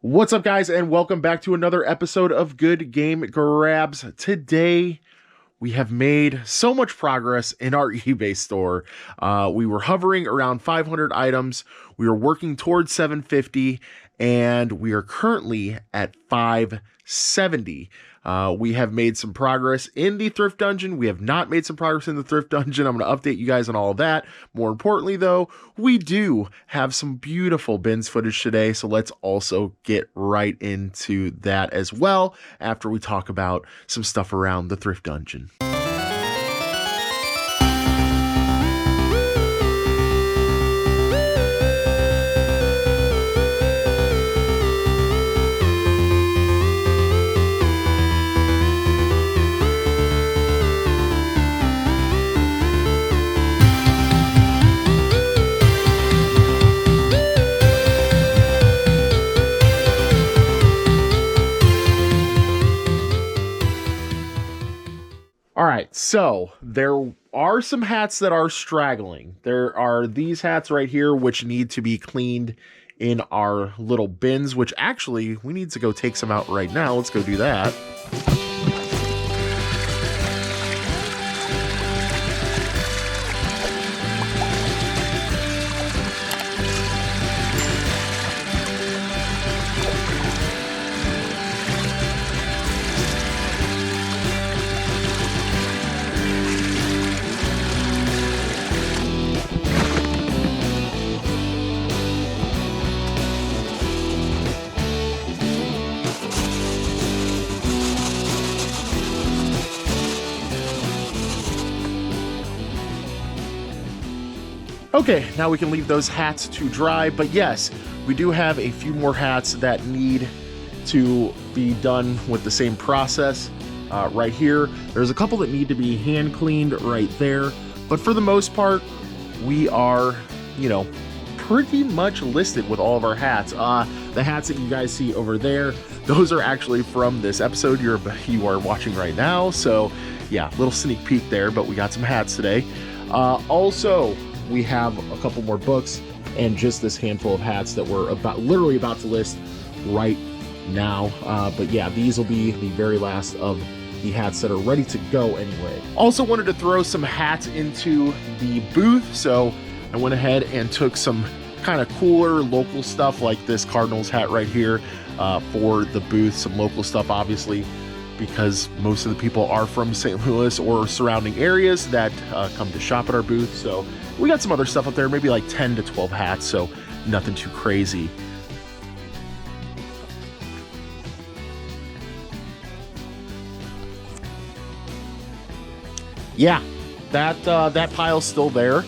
What's up, guys, and welcome back to another episode of Good Game Grabs. Today, we have made so much progress in our eBay store. We were hovering around 500 items. We were working towards 750, and we are currently at 570. We have made some progress in the thrift dungeon. We have not made some progress in the thrift dungeon. I'm going to update you guys on all of that. More importantly, though, we do have some beautiful bins footage today. So let's also get right into that as well after we talk about some stuff around the thrift dungeon. All right, so there are some hats that are straggling. There are these hats right here, which need to be cleaned in our little bins, which actually we need to go take some out right now. Let's go do that. Okay, now we can leave those hats to dry, but yes, we do have a few more hats that need to be done with the same process. Right here, there's a couple that need to be hand cleaned right there, but for the most part, we are, pretty much listed with all of our hats. The hats that you guys see over there, those are actually from this episode you are watching right now, so yeah, little sneak peek there, but we got some hats today. Also, we have a couple more books and just this handful of hats that we're literally about to list right now. But yeah, these will be the very last of the hats that are ready to go anyway. Also wanted to throw some hats into the booth, so I went ahead and took some kind of cooler local stuff like this Cardinals hat right here for the booth. Some local stuff, obviously, because most of the people are from St. Louis or surrounding areas that come to shop at our booth. So we got some other stuff up there, maybe like 10 to 12 hats, so nothing too crazy. Yeah, that pile's still there.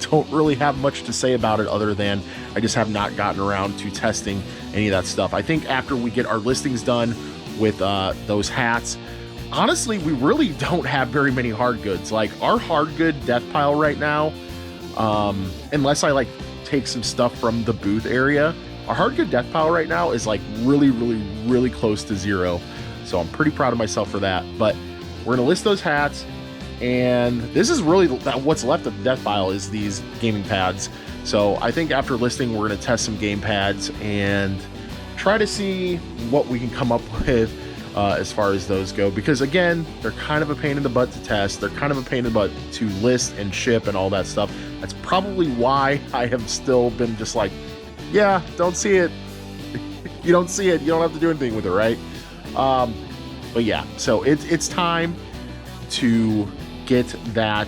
Don't really have much to say about it other than I just have not gotten around to testing any of that stuff. I think after we get our listings done with those hats, honestly, we really don't have very many hard goods. Like our hard good death pile right now, unless I take some stuff from the booth area, our hard good death pile right now is really close to zero. So I'm pretty proud of myself for that. But we're gonna list those hats, and this is really what's left of the death pile is these gaming pads. So I think after listing, we're gonna test some game pads and try to see what we can come up with as far as those go, because again, they're kind of a pain in the butt to test. They're kind of a pain in the butt to list and ship and all that stuff. That's probably why I have still been just like, yeah, don't see it. You don't see it. You don't have to do anything with it, right? But yeah, so it's time to get that.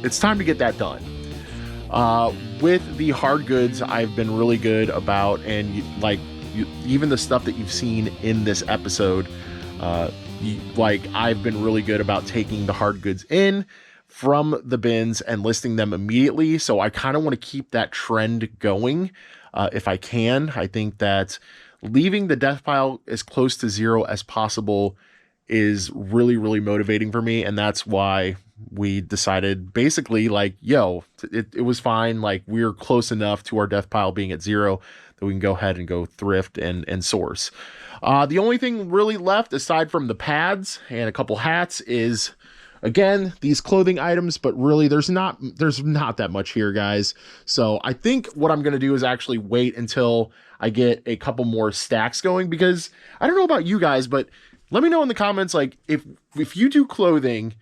It's time to get that done. With the hard goods, I've been really good about, and even the stuff that you've seen in this episode, I've been really good about taking the hard goods in from the bins and listing them immediately. So I kind of want to keep that trend going if I can. I think that leaving the death pile as close to zero as possible is really motivating for me, and that's why we decided basically it was fine. Like, we're close enough to our death pile being at zero that we can go ahead and go thrift and source. The only thing really left aside from the pads and a couple hats is again, these clothing items, but really there's not that much here, guys. So I think what I'm going to do is actually wait until I get a couple more stacks going, because I don't know about you guys, but let me know in the comments, like, if you do clothing,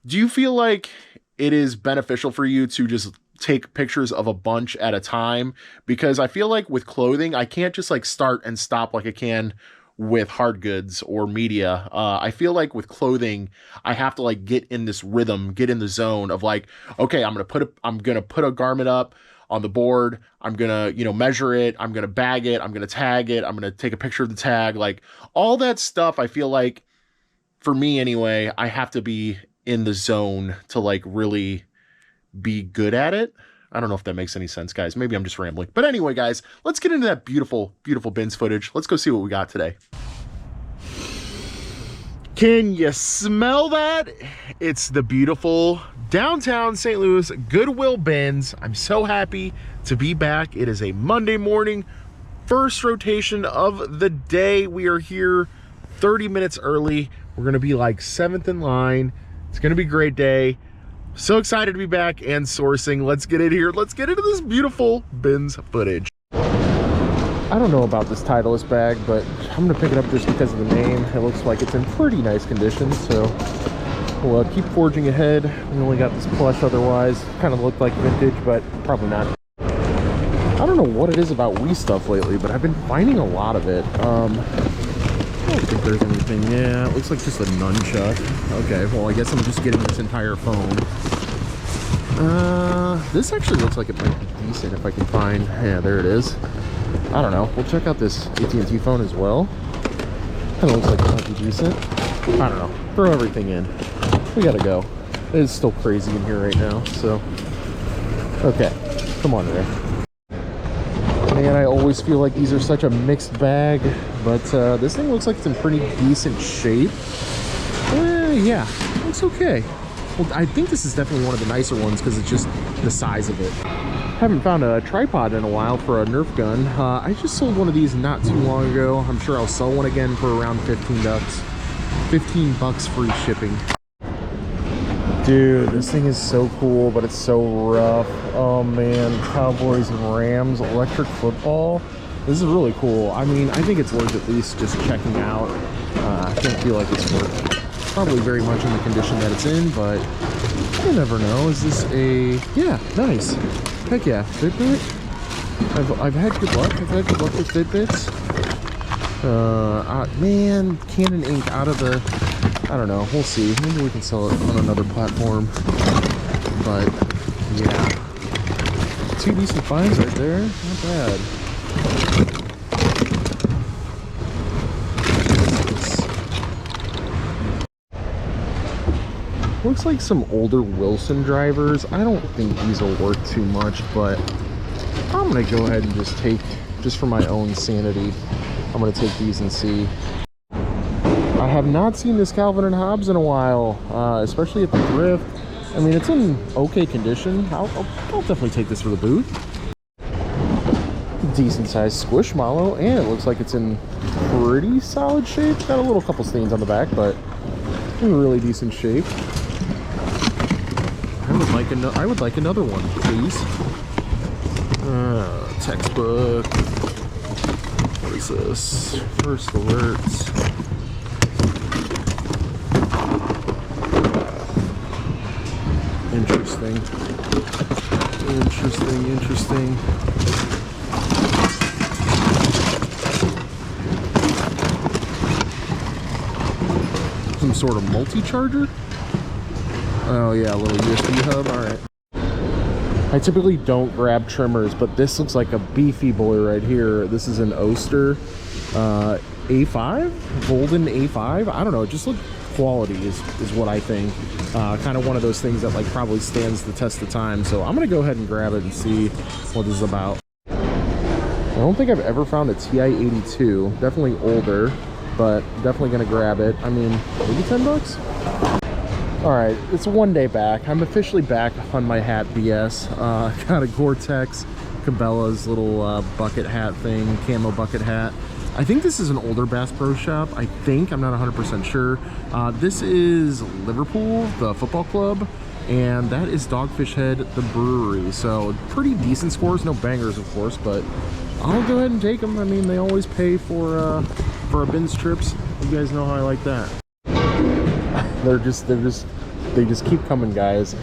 do you feel like it is beneficial for you to just take pictures of a bunch at a time? Because I feel like with clothing, I can't just like start and stop like I can with hard goods or media. I feel like with clothing, I have to like get in this rhythm, get in the zone of like, okay, I'm gonna put a garment up on the board. I'm gonna, measure it. I'm gonna bag it. I'm gonna tag it. I'm gonna take a picture of the tag. Like all that stuff, I feel like, for me anyway, I have to be in the zone to like really be good at it. I don't know if that makes any sense, guys. Maybe I'm just rambling. But anyway, guys, let's get into that beautiful, beautiful bins footage. Let's go see what we got today. Can you smell that? It's the beautiful downtown St. Louis Goodwill bins. I'm so happy to be back. It is a Monday morning, first rotation of the day. We are here 30 minutes early. We're going to be like 7th in line. It's going to be a great day. So excited to be back and sourcing. Let's get in here. Let's get into this beautiful bins footage. I don't know about this Titleist bag, but I'm gonna pick it up just because of the name. It looks like it's in pretty nice condition, so we'll keep forging ahead. We only got this plush otherwise. Kind of looked like vintage, but probably not. I don't know what it is about Wii stuff lately, but I've been finding a lot of it. I don't think there's anything. Yeah, it looks like just a nunchuck. Okay, well, I guess I'm just getting this entire phone. This actually looks like it might be decent if I can find. Yeah, there it is. I don't know. We'll check out this AT&T phone as well. Kind of looks like it might be decent. I don't know. Throw everything in. We gotta go. It is still crazy in here right now, so. Okay, come on, Ray. Man, I always feel like these are such a mixed bag, but this thing looks like it's in pretty decent shape. Yeah, looks okay. Well, I think this is definitely one of the nicer ones because it's just the size of it. Haven't found a tripod in a while for a Nerf gun. I just sold one of these not too long ago. I'm sure I'll sell one again for around 15 bucks. 15 bucks free shipping. Dude, this thing is so cool, but it's so rough. Oh man, Cowboys and Rams electric football. This is really cool. I mean, I think it's worth at least just checking out. I don't feel like it's worth probably very much in the condition that it's in, but you never know. Is this a... Yeah, nice. Heck yeah, Fitbit. I've had good luck. I've had good luck with Fitbits. Man, Canon ink out of the... I don't know. We'll see. Maybe we can sell it on another platform. But, yeah. 2 decent finds right there. Not bad. Looks like some older Wilson drivers. I don't think these will work too much, but I'm going to go ahead and just take, just for my own sanity, I'm going to take these and see. I have not seen this Calvin and Hobbes in a while, especially at the thrift. I mean, it's in okay condition. I'll definitely take this for the booth. Decent sized Squishmallow, and it looks like it's in pretty solid shape. Got a little couple stains on the back, but in really decent shape. I would like another one, please. Textbook. What is this? First alerts. Interesting. Interesting. Some sort of multi-charger? Oh yeah, a little USB hub, alright. I typically don't grab trimmers, but this looks like a beefy boy right here. This is an Oster A5? Golden A5? I don't know, it just looks quality is what I think. Kind of one of those things that like probably stands the test of time. So I'm gonna go ahead and grab it and see what this is about. I don't think I've ever found a TI-82. Definitely older, but definitely gonna grab it. I mean, maybe 10 bucks? All right, it's one day back. I'm officially back on my hat BS. Got a Gore-Tex Cabela's little bucket hat thing, camo bucket hat. I think this is an older Bass Pro Shop. I think, I'm not 100% sure. This is Liverpool, the football club, and that is Dogfish Head, the brewery. So pretty decent scores, no bangers of course, but I'll go ahead and take them. I mean, they always pay for our bins trips. You guys know how I like that. They just keep coming, guys.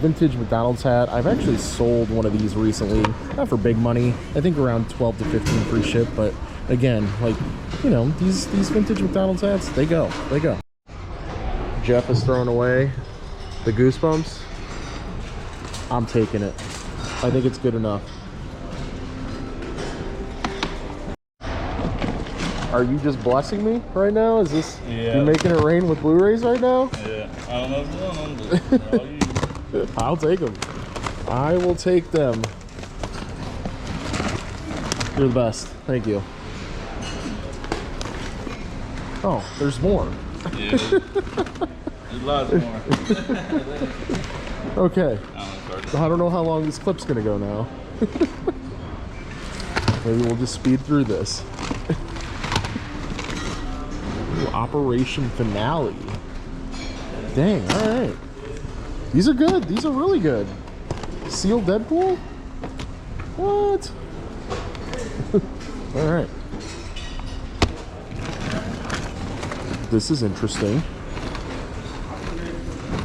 Vintage McDonald's hat. I've actually sold one of these recently, not for big money. I think around 12 to 15 free ship, but again, like, you know, these vintage McDonald's hats, they go. Jeff is throwing away the Goosebumps. I'm taking it. I think it's good enough. Are you just blessing me right now? Is this, yeah, you making it rain with Blu-rays right now? Yeah, I don't know what's going on, but all you. I'll take them. I will take them. You're the best. Thank you. Oh, there's more. Yeah, there's lots more. Okay. I don't know how long this clip's gonna go now. Maybe we'll just speed through this. Ooh, Operation Finale. Dang, alright. These are good. These are really good. Sealed Deadpool? What? Alright. This is interesting.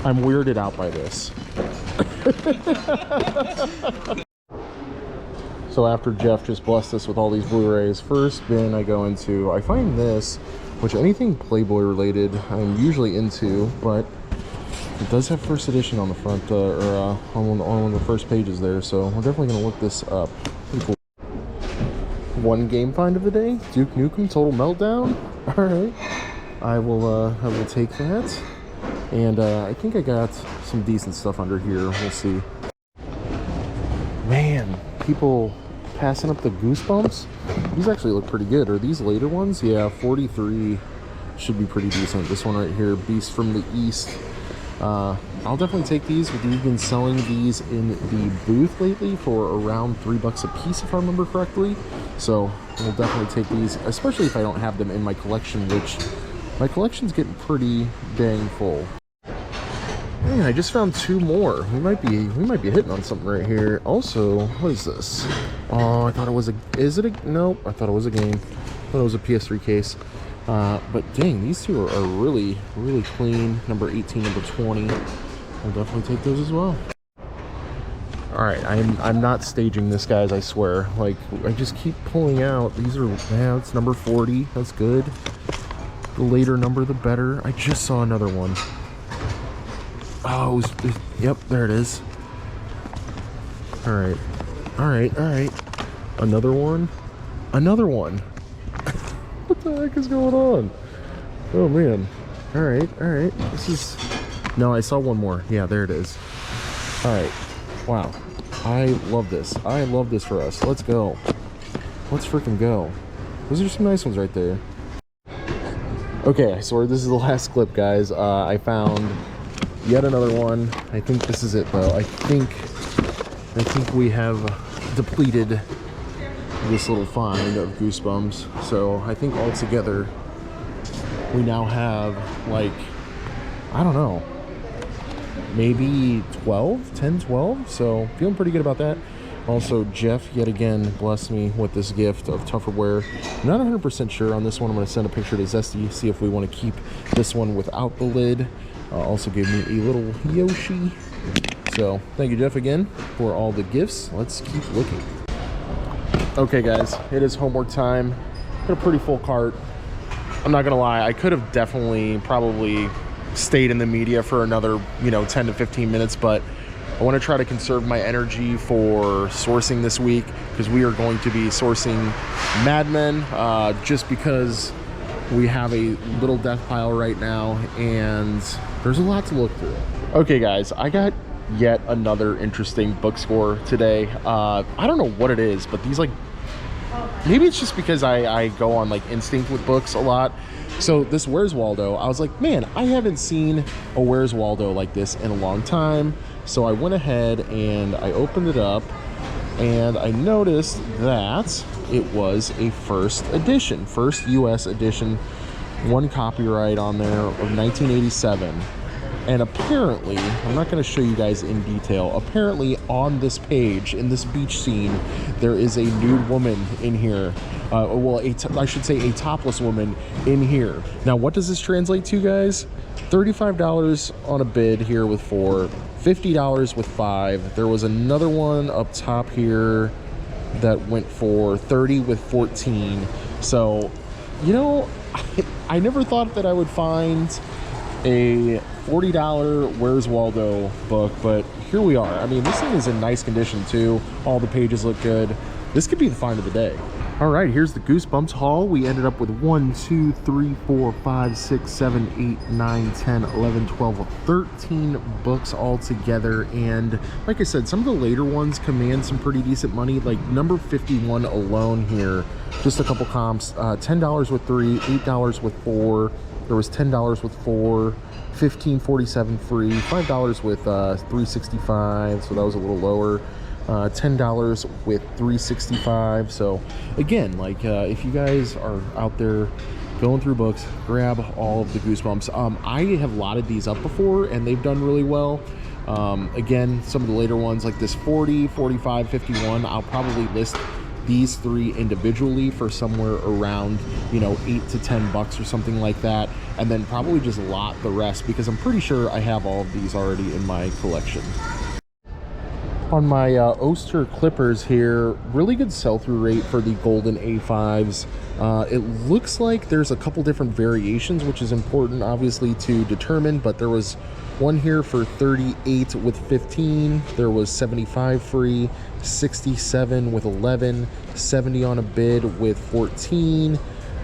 I'm weirded out by this. So after Jeff just blessed us with all these Blu-rays, first bin I go into, I find this, which anything Playboy related I'm usually into, but it does have first edition on the front, on one of the first pages there, so we're definitely going to look this up. Pretty cool. One game find of the day, Duke Nukem Total Meltdown. Alright, I will take that. And I think I got some decent stuff under here. We'll see. Man, people passing up the Goosebumps. These actually look pretty good. Are these later ones? Yeah, 43 should be pretty decent. This one right here, Beast from the East. I'll definitely take these. We've been selling these in the booth lately for around $3 a piece, if I remember correctly. So we'll definitely take these, especially if I don't have them in my collection, which my collection's getting pretty dang full. Man, I just found two more. We might be hitting on something right here. Also, what is this? Oh, I thought it was a. Is it a? Nope. I thought it was a game. I thought it was a PS3 case. But dang, these two are really, really clean. Number 18, number 20. I'll definitely take those as well. All right, I'm not staging this, guys. I swear. Like, I just keep pulling out. These are. Yeah, it's number 40. That's good. The later number, the better. I just saw another one. Oh, yep, there it is. All right. Another one. What the heck is going on? Oh man. All right. This is. No, I saw one more. Yeah, there it is. All right. Wow. I love this. I love this for us. Let's go. Let's freaking go. Those are some nice ones right there. Okay, I swear this is the last clip, guys. I found yet another one. I think this is it, though. I think we have depleted this little find of Goosebumps. So I think altogether we now have, like, I don't know, maybe 10, 12. So feeling pretty good about that. Also, Jeff yet again blessed me with this gift of Tupperware. Not 100% sure on this one. I'm going to send a picture to Zesty, see if we want to keep this one without the lid. Also gave me a little Yoshi. So thank you, Jeff, again for all the gifts. Let's keep looking. Okay, guys, it is homework time. Got a pretty full cart. I'm not gonna lie, I could have definitely probably stayed in the media for another 10 to 15 minutes, but I want to try to conserve my energy for sourcing this week, because we are going to be sourcing Mad Men, just because we have a little death pile right now and there's a lot to look through. Okay, guys, I got yet another interesting book score today. I don't know what it is, but these, like, maybe it's just because I go on like instinct with books a lot. So this Where's Waldo, I was like, man, I haven't seen a Where's Waldo like this in a long time. So I went ahead and I opened it up and I noticed that it was a first edition, first US edition, one copyright on there of 1987. And apparently, I'm not going to show you guys in detail, apparently on this page, in this beach scene, there is a nude woman in here. Well, I should say a topless woman in here. Now, what does this translate to, guys? $35 on a bid here with 4, $50 with 5. There was another one up top here that went for 30 with 14. So, you know, I never thought that I would find a $40 Where's Waldo book, but here we are. I mean, this thing is in nice condition too. All the pages look good. This could be the find of the day. All right, here's the Goosebumps haul. We ended up with 1, 2, 3, 4, 5, 6, 7, 8, 9, 10, 11, 12, 13 books all together. And like I said, some of the later ones command some pretty decent money. Like number 51 alone here, just a couple comps, $10 with 3, $8 with 4. There was $10 with 4, $15.47 free, $5 with 365, so that was a little lower. $10 with 365. So again, like if you guys are out there going through books, grab all of the Goosebumps. I have lotted these up before and they've done really well. Again, some of the later ones like this 40, 45, 51, I'll probably list these 3 individually for somewhere around, you know, 8 to 10 bucks or something like that, and then probably just lot the rest because I'm pretty sure I have all of these already in my collection. On my Oster Clippers here, really good sell-through rate for the golden A5s. It looks like there's a couple different variations, which is important obviously to determine, but there was one here for 38 with 15, there was 75 free, 67 with 11, 70 on a bid with 14.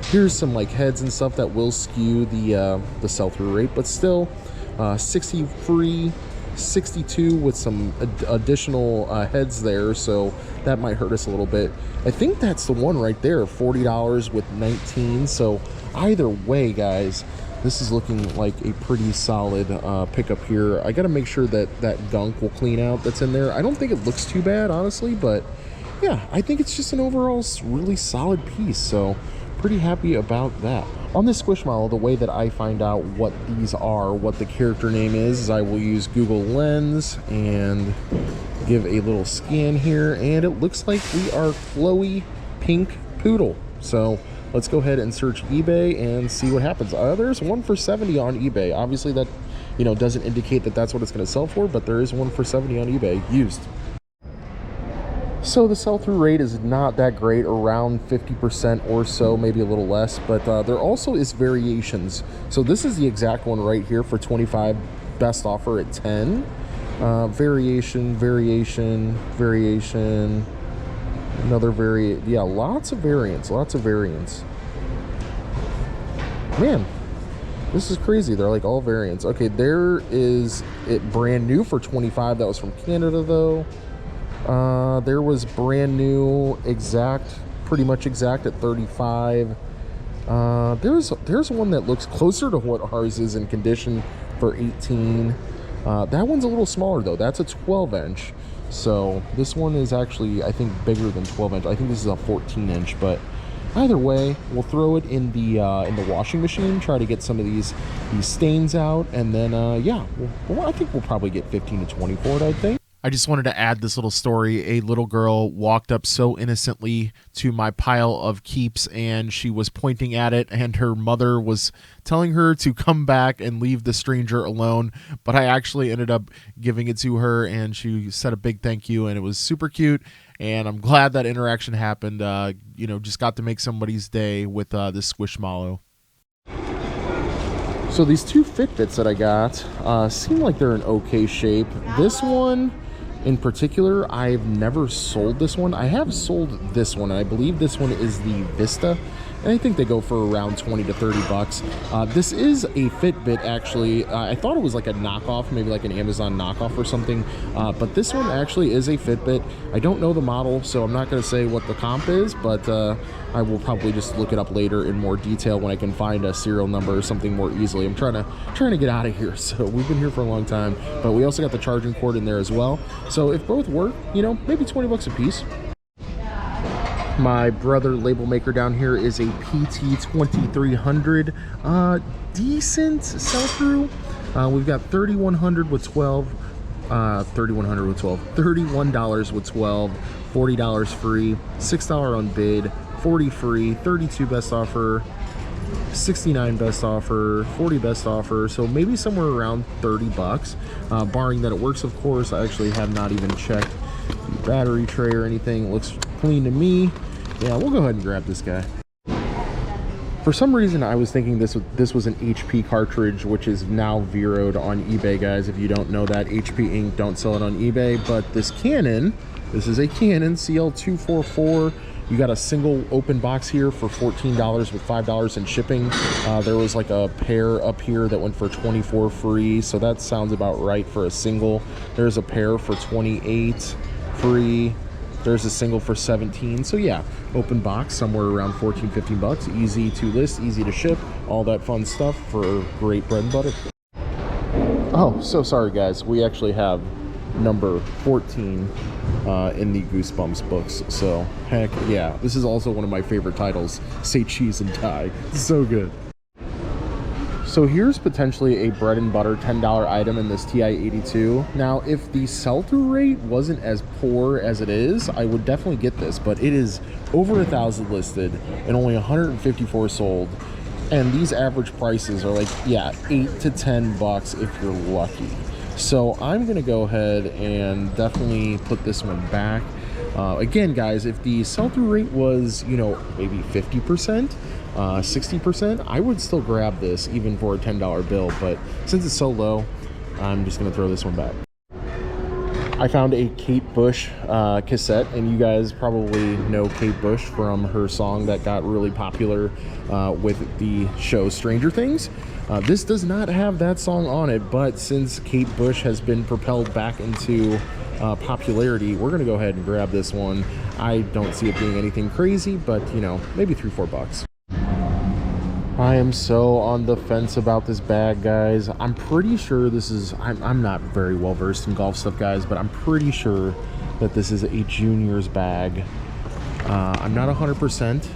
Here's some like heads and stuff that will skew the sell-through rate, but still 60 free, 62 with some additional heads there, so that might hurt us a little bit. I think that's the one right there, $40 with 19. So either way, guys, this is looking like a pretty solid pickup here. I got to make sure that that gunk will clean out that's in there. I don't think it looks too bad, honestly, but yeah, I think it's just an overall really solid piece. So pretty happy about that. On this Squishmallow, the way that I find out what these are, what the character name is I will use Google Lens and give a little scan here, and it looks like we are Chloe Pink Poodle. So let's go ahead and search eBay and see what happens. There's one for 70 on eBay. Obviously that, you know, doesn't indicate that that's what it's going to sell for, but there is one for 70 on eBay used. So the sell-through rate is not that great, around 50% or so, maybe a little less, but there also is variations. So this is the exact one right here for 25, best offer at 10. Variation, variation, variation, another variant. Yeah, lots of variants, lots of variants. Man, this is crazy. They're like all variants. Okay, there is it brand new for 25. That was from Canada though. There was brand new exact, pretty much exact at 35. There's one that looks closer to what ours is in condition for 18. That one's a little smaller though. That's a 12-inch. So this one is actually, I think, bigger than 12-inch. I think this is a 14-inch, but either way, we'll throw it in the washing machine, try to get some of these stains out, and then yeah, I think we'll probably get 15 to 20 for it, I think. I just wanted to add this little story. A little girl walked up so innocently to my pile of keeps, and she was pointing at it, and her mother was telling her to come back and leave the stranger alone. But I actually ended up giving it to her, and she said a big thank you, and it was super cute. And I'm glad that interaction happened. You know, just got to make somebody's day with this Squishmallow. So these 2 Fitbits that I got seem like they're in okay shape. This one in particular, I've never sold this one. I have sold this one, and I believe this one is the Vista, and I think they go for around 20 to 30 bucks. This is a Fitbit, actually. I thought it was like a knockoff, maybe like an Amazon knockoff or something, but this one actually is a Fitbit. I don't know the model, so I'm not going to say what the comp is, but I will probably just look it up later in more detail when I can find a serial number or something more easily. I'm trying to get out of here, so we've been here for a long time, but we also got the charging cord in there as well. So if both work, you know, maybe 20 bucks a piece. My brother label maker down here is a PT 2300. Decent sell-through. We've got 3100 with 12. 3100 with 12. $31 with 12. $40 free. $6 on bid. 40 free. 32 best offer. 69 best offer, 40 best offer, so maybe somewhere around 30 bucks, barring that it works, of course. I actually have not even checked the battery tray or anything. It looks clean to me. Yeah, we'll go ahead and grab this guy. For some reason, I was thinking this was an HP cartridge, which is now zeroed on eBay, guys. If you don't know that, HP Inc. don't sell it on eBay, but this Canon, this is a Canon CL244. You got a single open box here for $14 with $5 in shipping. There was like a pair up here that went for $24 free, so that sounds about right for a single. There's a pair for $28 free. There's a single for $17. So yeah, open box somewhere around 14, 15 bucks. Easy to list, easy to ship, all that fun stuff for great bread and butter. Oh, so sorry guys. We actually have number 14 in the Goosebumps books, so heck yeah, this is also one of my favorite titles. Say cheese and die. So good. So here's potentially a bread and butter $10 item in this TI-82. Now if the sell-through rate wasn't as poor as it is, I would definitely get this, but it is over 1,000 listed and only 154 sold, and these average prices are like, yeah, 8 to 10 bucks if you're lucky. So I'm gonna go ahead and definitely put this one back. Again, guys, if the sell-through rate was, you know, maybe 50%, 60%, I would still grab this even for a $10 bill, but since it's so low, I'm just gonna throw this one back. I found a Kate Bush cassette, and you guys probably know Kate Bush from her song that got really popular with the show Stranger Things. This does not have that song on it, but since Kate Bush has been propelled back into popularity, we're gonna go ahead and grab this one. I don't see it being anything crazy, but you know, maybe 3-4 bucks. I am so on the fence about this bag, guys. I'm pretty sure this is, I'm not very well versed in golf stuff, guys, but I'm pretty sure that this is a junior's bag. I'm not 100%,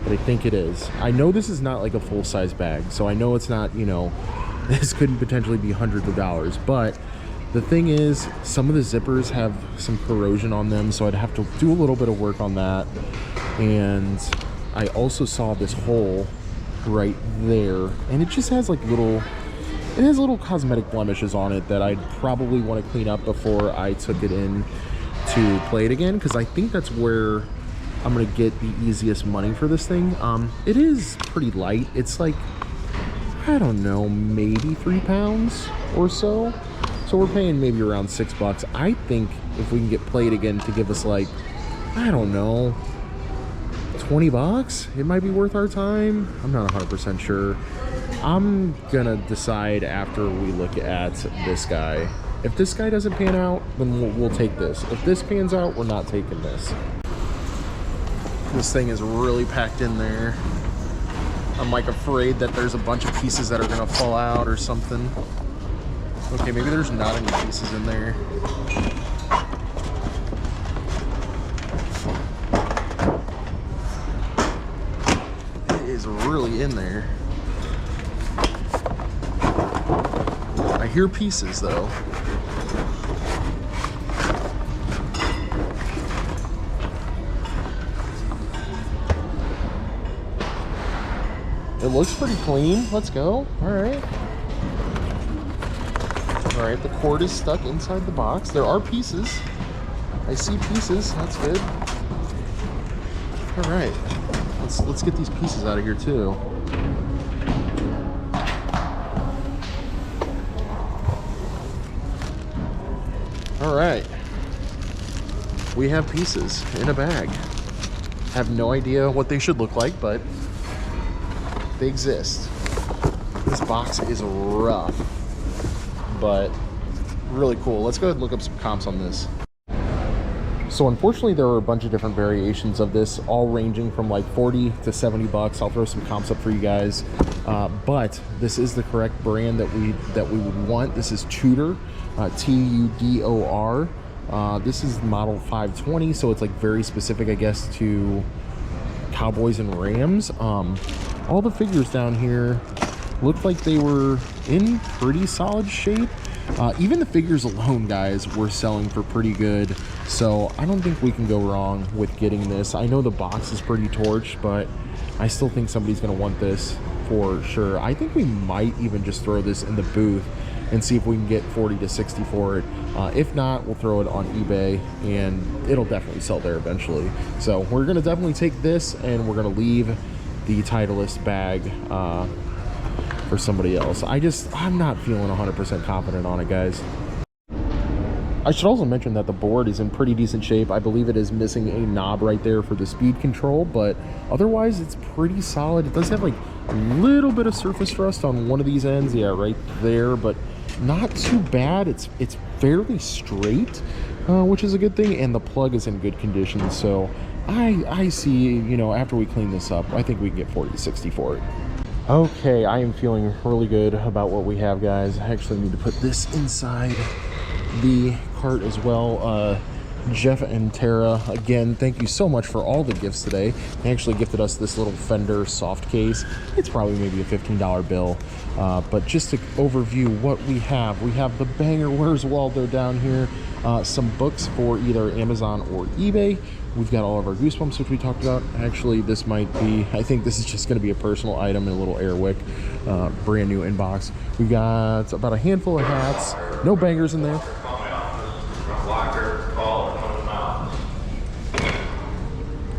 but I think it is. I know this is not like a full-size bag, so I know it's not, you know, this could potentially be hundreds of dollars, but the thing is, some of the zippers have some corrosion on them, so I'd have to do a little bit of work on that. And I also saw this hole right there, and it just has like little cosmetic blemishes on it that I'd probably want to clean up before I took it in to play it again, because I think that's where I'm gonna get the easiest money for this thing. It is pretty light. It's like, I don't know, maybe 3 pounds or so. So we're paying maybe around 6 bucks. I think if we can get played again to give us like, I don't know, 20 bucks, it might be worth our time. I'm not 100% sure. I'm gonna decide after we look at this guy. If this guy doesn't pan out, then we'll take this. If this pans out, we're not taking this. This thing is really packed in there. I'm like afraid that there's a bunch of pieces that are gonna fall out or something. Okay, maybe there's not any pieces in there. It is really in there. I hear pieces though. It looks pretty clean. Let's go. All right. All right, the cord is stuck inside the box. There are pieces. I see pieces. That's good. All right. Let's get these pieces out of here too. All right. We have pieces in a bag. Have no idea what they should look like, but they exist. This box is rough, but really cool. Let's go ahead and look up some comps on this. So unfortunately, there are a bunch of different variations of this, all ranging from like 40 to 70 bucks. I'll throw some comps up for you guys. But this is the correct brand that we would want. This is Tudor, Tudor. This is model 520, so it's like very specific, I guess, to Cowboys and Rams. All the figures down here looked like they were in pretty solid shape. Even the figures alone, guys, were selling for pretty good, so I don't think we can go wrong with getting this. I know the box is pretty torched, but I still think somebody's going to want this for sure. I think we might even just throw this in the booth and see if we can get 40 to 60 for it. If not, we'll throw it on eBay, and it'll definitely sell there eventually. So we're going to definitely take this, and we're going to leave the Titleist bag for somebody else. I'm not feeling 100% confident on it, guys. I should also mention that the board is in pretty decent shape. I believe it is missing a knob right there for the speed control, but otherwise it's pretty solid. It does have like a little bit of surface rust on one of these ends, yeah, right there, but not too bad. It's fairly straight, which is a good thing, and the plug is in good condition. So I see, you know, after we clean this up, I think we can get 40 to 60 for it. Okay, I am feeling really good about what we have, guys. I actually need to put this inside the cart as well. Jeff and Tara, again, thank you so much for all the gifts today. They actually gifted us this little Fender soft case. It's probably maybe a $15 bill, but just to overview what we have the banger Where's Waldo down here, some books for either Amazon or eBay. We've got all of our Goosebumps, which we talked about. Actually, this might be, I think this is just going to be a personal item in a little Airwick, brand new inbox. We've got about a handful of hats, no bangers in there.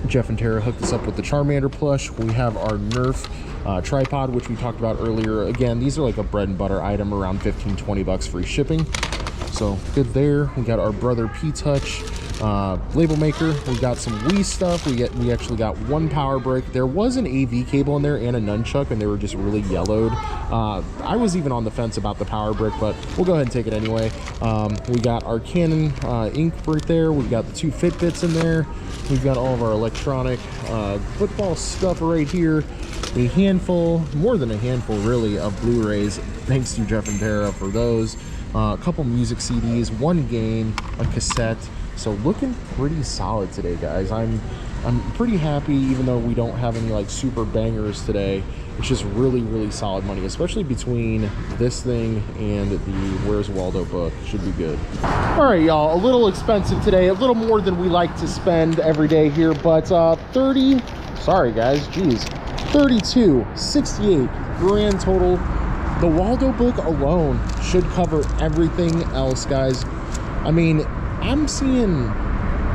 Jeff and Tara hooked us up with the Charmander plush. We have our Nerf tripod, which we talked about earlier. Again, these are like a bread and butter item, around 15-20 bucks free shipping. So good there. We got our Brother P-Touch label maker. We got some Wii stuff. We actually got one power brick. There was an AV cable in there and a nunchuck, and they were just really yellowed. I was even on the fence about the power brick, but we'll go ahead and take it anyway. We got our Canon ink right there. We've got the 2 Fitbits in there. We've got all of our electronic football stuff right here. A handful, more than a handful really, of Blu-rays. Thanks to Jeff and Tara for those. A couple music CDs, one game, a cassette. So looking pretty solid today, guys. I'm pretty happy, even though we don't have any like super bangers today. It's just really solid money, especially between this thing and the Where's Waldo book. Should be good. All right, y'all, a little expensive today, a little more than we like to spend every day here, but 30, sorry guys, geez, 32.68 grand total. The Waldo book alone should cover everything else, guys. I mean, I'm seeing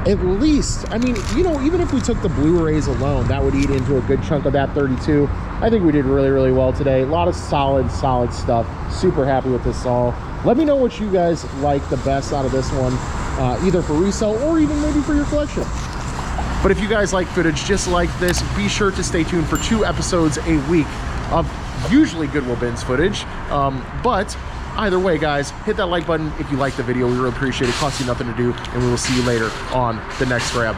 at least, I mean, you know, even if we took the Blu-rays alone, that would eat into a good chunk of that 32. I think we did really well today. A lot of solid stuff. Super happy with this all. Let me know what you guys like the best out of this one, either for resale or even maybe for your collection. But if you guys like footage just like this, be sure to stay tuned for 2 episodes a week of usually Goodwill Bins footage. But either way, guys, hit that like button if you like the video. We really appreciate it. Costs you nothing to do, and we will see you later on the next grab.